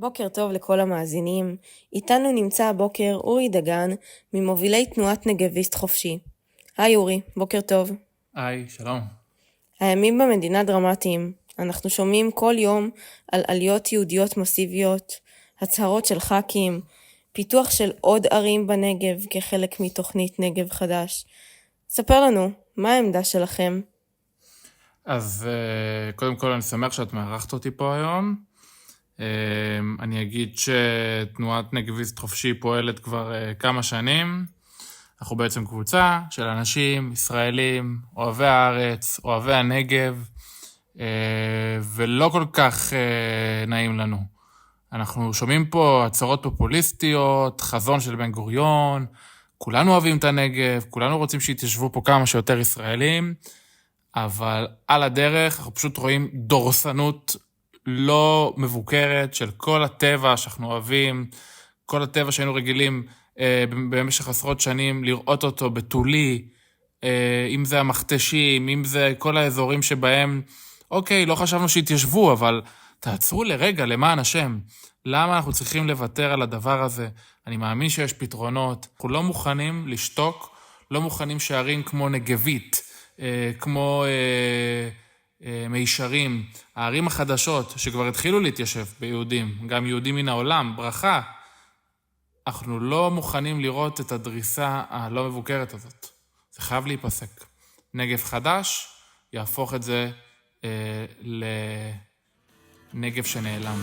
בוקר טוב לכל המאזינים. איתנו נמצא הבוקר אורי דגן, ממובילי תנועת נגביסט חופשי. היי אורי, בוקר טוב. היי, שלום. הימים במדינה דרמטיים. אנחנו שומעים כל יום על עליות יהודיות מסיביות, הצהרות של ח"כים, פיתוח של עוד ערים בנגב כחלק מתוכנית נגב חדש. ספר לנו, מה העמדה שלכם? אז קודם כל אני שמח שאת מארחת אותי פה היום. אני אגיד שתנועת נגביסט חופשי פועלת כבר כמה שנים. אנחנו בעצם קבוצה של אנשים ישראלים, אוהבי הארץ, אוהבי הנגב, ולא כל כך נעים לנו. אנחנו שומעים פה הצהרות פופוליסטיות, חזון של בן גוריון, כולנו אוהבים את הנגב, כולנו רוצים שיתיישבו פה כמה שיותר ישראלים, אבל על הדרך אנחנו פשוט רואים דורסנות לא מבוקרת של כל הטבע שאנחנו אוהבים, כל הטבע שהיינו רגילים במשך עשרות שנים לראות אותו בתולי, אם זה המכתשים, אם זה כל האזורים שבהם, אוקיי, לא חשבנו שיתיישבו, אבל תעצרו לרגע, למען השם. למה אנחנו צריכים לוותר על הדבר הזה? אני מאמין שיש פתרונות. אנחנו לא מוכנים לשתוק, לא מוכנים שערים כמו נגבית, כמו מישרים, הערים החדשות שכבר התחילו להתיישב ביהודים, גם יהודים מן העולם, ברכה. אנחנו לא מוכנים לראות את הדריסה הלא מבוקרת הזאת. זה חייב להיפסק. נגב חדש יהפוך את זה לנגב שנעלם.